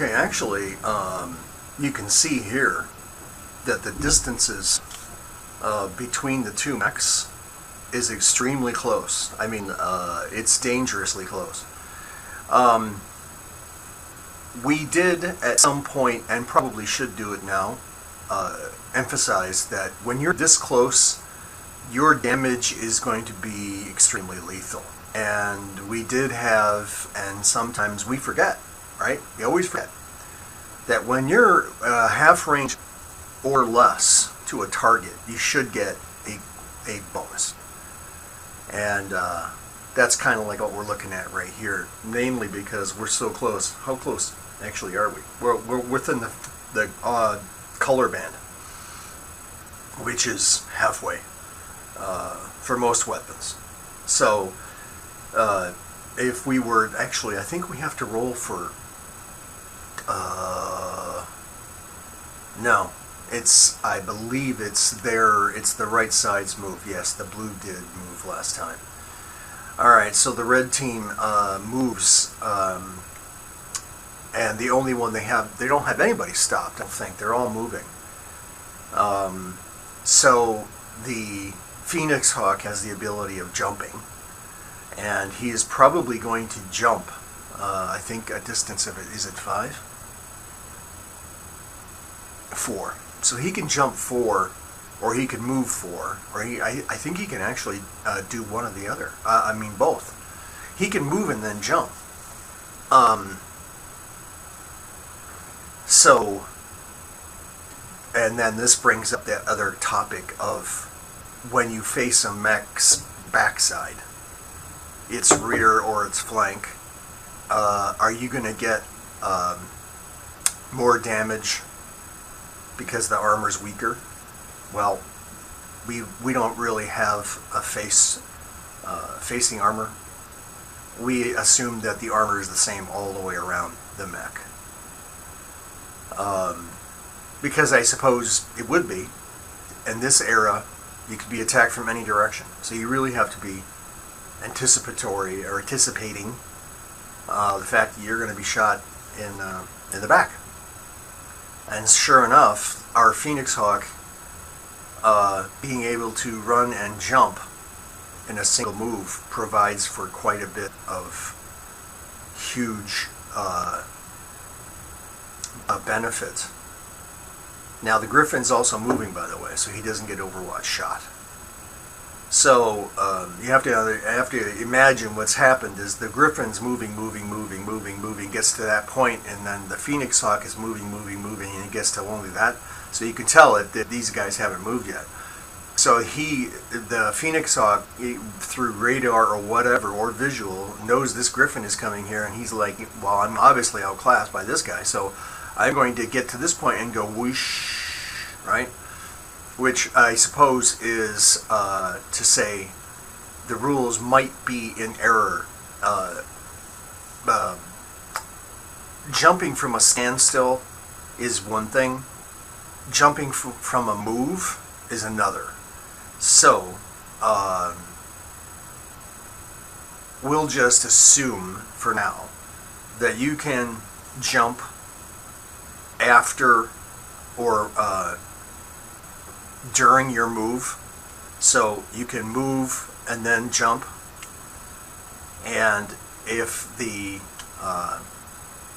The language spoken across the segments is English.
Okay, actually, you can see here that the distances between the two mechs is extremely close. I mean, it's dangerously close. We did at some point, and probably should do it now, emphasize that when you're this close, your damage is going to be extremely lethal. And we did have, and sometimes we forget, right? We always forget that when you're half range or less to a target, you should get a bonus. And that's kind of like what we're looking at right here, namely because we're so close. How close actually are we? We're within the color band, which is halfway for most weapons. So if we were actually, I think we have to roll for no, I believe it's the right side's move. Yes, the blue did move last time. Alright, so the red team moves, and the only one they don't have anybody stopped, I don't think. They're all moving. So the Phoenix Hawk has the ability of jumping, and he is probably going to jump, I think a distance of, is it 5? 4. So he can jump 4, or he can move 4, or I think he can actually do one or the other. I mean both. He can move and then jump. So, and then this brings up that other topic of when you face a mech's backside, its rear or its flank, are you going to get more damage because the armor's weaker? Well, we don't really have a facing armor. We assume that the armor is the same all the way around the mech. Because I suppose it would be. In this era, you could be attacked from any direction. So you really have to be anticipatory or anticipating the fact that you're going to be shot in the back. And sure enough, our Phoenix Hawk, being able to run and jump in a single move provides for quite a bit of huge benefit. Now the Griffin's also moving, by the way, so he doesn't get Overwatch shot. So you have to imagine what's happened is the Griffin's moving, gets to that point, and then the Phoenix Hawk is moving, and it gets to only that. So you can tell it that these guys haven't moved yet. So the Phoenix Hawk, through radar or whatever, or visual, knows this Griffin is coming here, and he's like, well, I'm obviously outclassed by this guy, so I'm going to get to this point and go whoosh, right? Which I suppose is to say the rules might be in error. Jumping from a standstill is one thing. Jumping from a move is another. So, we'll just assume for now that you can jump after or during your move. So you can move and then jump, and if the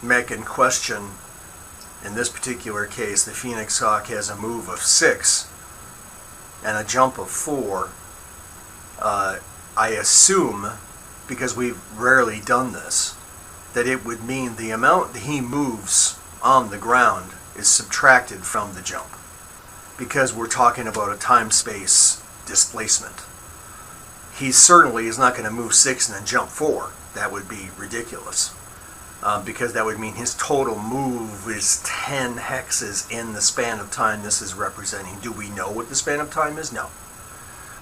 mech in question, in this particular case the Phoenix Hawk, has a move of 6 and a jump of 4, I assume, because we've rarely done this, that it would mean the amount that he moves on the ground is subtracted from the jump, because we're talking about a time-space displacement. He certainly is not going to move 6 and then jump 4. That would be ridiculous, because that would mean his total move is 10 hexes in the span of time this is representing. Do we know what the span of time is? No.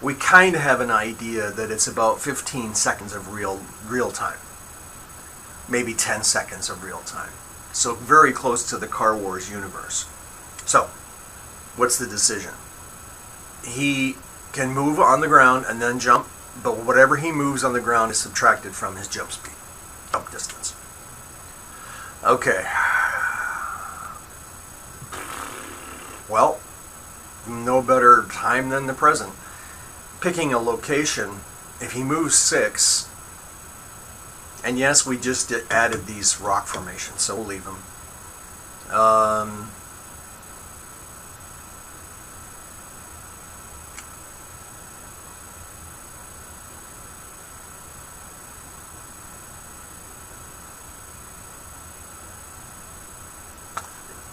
We kind of have an idea that it's about 15 seconds of real time. Maybe 10 seconds of real time. So very close to the Car Wars universe. So, what's the decision? He can move on the ground and then jump, but whatever he moves on the ground is subtracted from his jump speed, jump distance. Okay, Well, no better time than the present. Picking a location, if he moves 6, and yes, we just added these rock formations, so we'll leave them.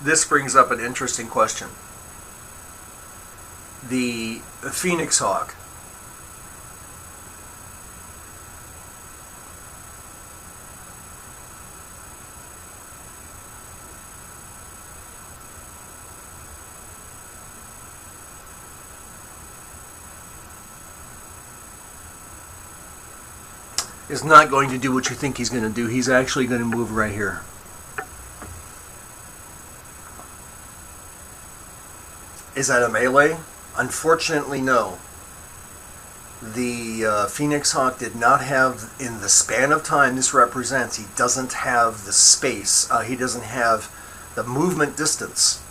This brings up an interesting question. The Phoenix Hawk. Is not going to do what you think he's going to do. He's actually going to move right here. Is that a melee? Unfortunately, no. The Phoenix Hawk did not have, in the span of time this represents, he doesn't have the space, he doesn't have the movement distance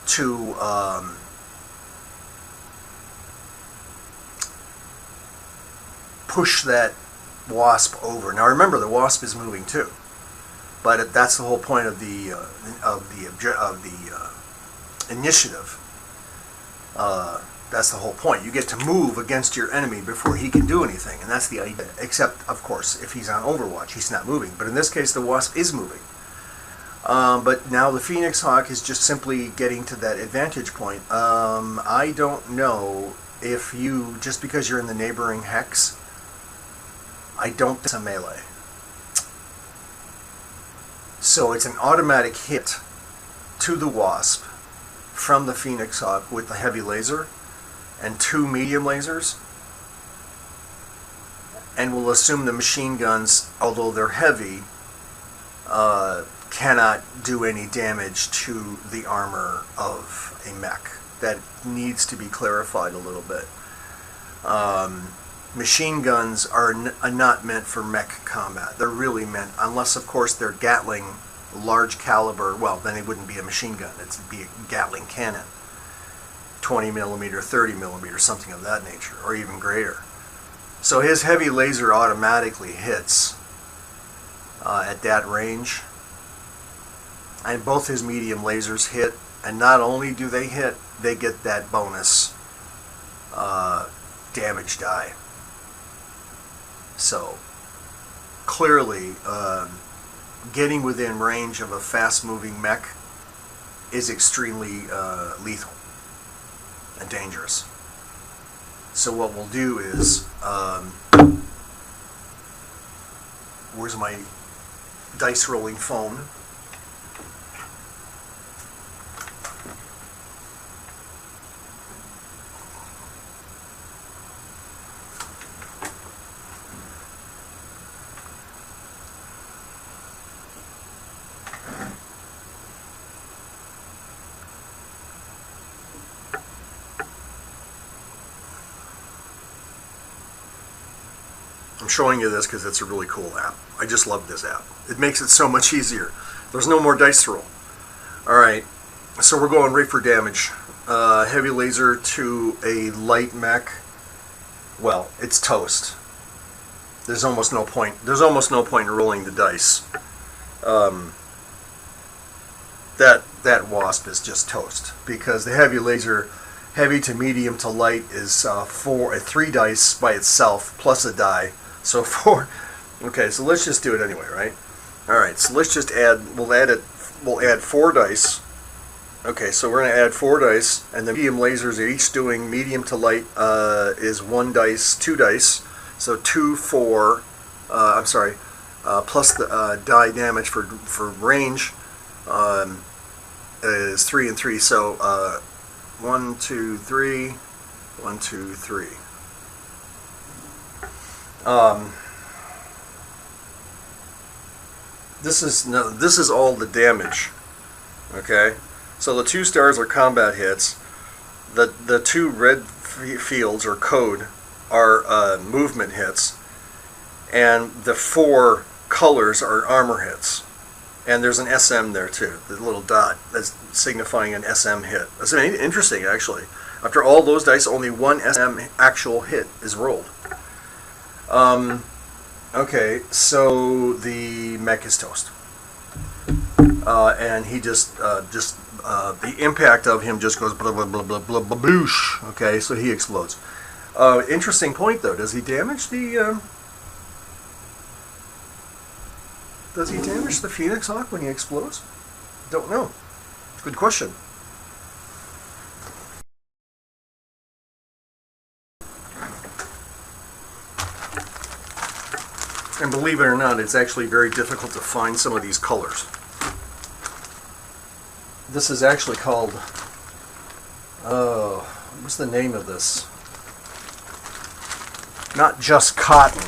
to push that Wasp over. Now remember, the Wasp is moving too, but that's the whole point of the initiative. That's the whole point. You get to move against your enemy before he can do anything, and that's the idea. Except, of course, if he's on Overwatch, he's not moving. But in this case, the Wasp is moving. But now the Phoenix Hawk is just simply getting to that advantage point. I don't know if you, just because you're in the neighboring hex, I don't think it's a melee. So it's an automatic hit to the Wasp from the Phoenix Hawk with the heavy laser and 2 medium lasers, and we'll assume the machine guns, although they're heavy, cannot do any damage to the armor of a mech. That needs to be clarified a little bit. Machine guns are not meant for mech combat. They're really meant, unless of course they're Gatling large caliber, well, then it wouldn't be a machine gun, it'd be a Gatling cannon, 20 millimeter, 30 millimeter, something of that nature, or even greater. So his heavy laser automatically hits at that range, and both his medium lasers hit, and not only do they hit, they get that bonus damage die. So clearly, getting within range of a fast-moving mech is extremely lethal and dangerous. So what we'll do is, where's my dice rolling phone? I'm showing you this because it's a really cool app. I just love this app. It makes it so much easier. There's no more dice roll. Alright, so we're going right for damage. Heavy laser to a light mech. Well, it's toast. There's almost no point. There's almost no point in rolling the dice. That Wasp is just toast, because the heavy laser, heavy to medium to light, is 3 dice by itself plus a die. So 4. Okay, so let's just do it anyway, right? All right, so let's just add. We'll add 4 dice. Okay, so we're going to add 4 dice, and the medium lasers are each doing medium to light is 1 dice, 2 dice. So 2, 4. I'm sorry, plus the die damage for range is 3 and 3. So 1, 2, 3, 1, 2, 3. This is all the damage. Okay, so the 2 stars are combat hits. The 2 red fields or code are movement hits, and the 4 colors are armor hits. And there's an SM there too, the little dot that's signifying an SM hit. That's interesting, actually. After all those dice, only one SM actual hit is rolled. Okay, so the mech is toast. And he the impact of him just goes blah blah blah blah blah blah bloosh. Okay, so he explodes. Interesting point though. Does he damage the Phoenix Hawk when he explodes? Don't know. Good question. And believe it or not, it's actually very difficult to find some of these colors. This is actually called, what's the name of this? Not just cotton.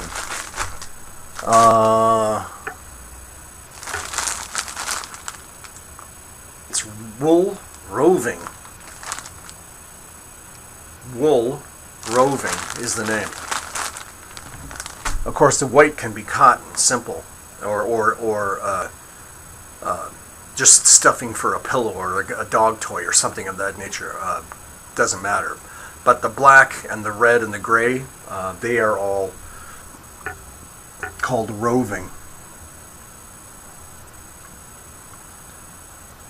It's wool roving. Wool roving is the name. Of course, the white can be cotton, simple, or just stuffing for a pillow or a dog toy or something of that nature. Doesn't matter. But the black and the red and the gray, they are all called roving.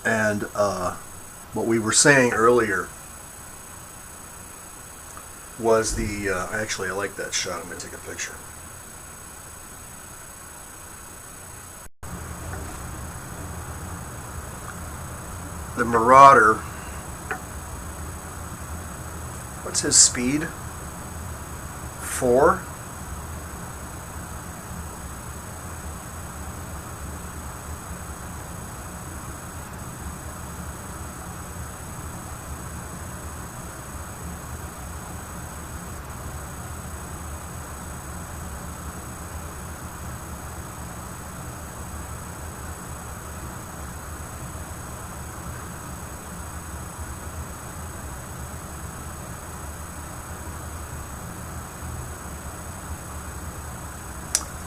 And what we were saying earlier was the... actually, I like that shot. I'm going to take a picture. The Marauder, what's his speed? 4?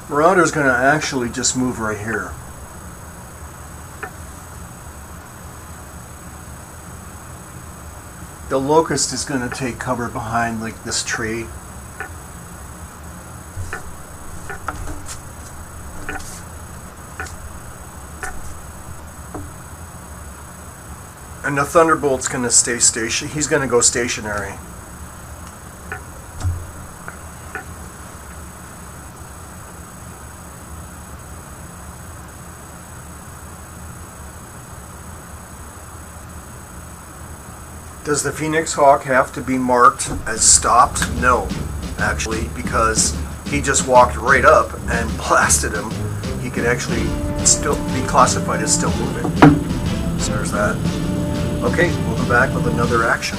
Marauder's going to actually just move right here. The Locust is going to take cover behind like this tree. And the Thunderbolt's going to stay he's going to go stationary. Does the Phoenix Hawk have to be marked as stopped? No, actually, because he just walked right up and blasted him. He could actually still be classified as still moving. So there's that. Okay, we'll come back with another action.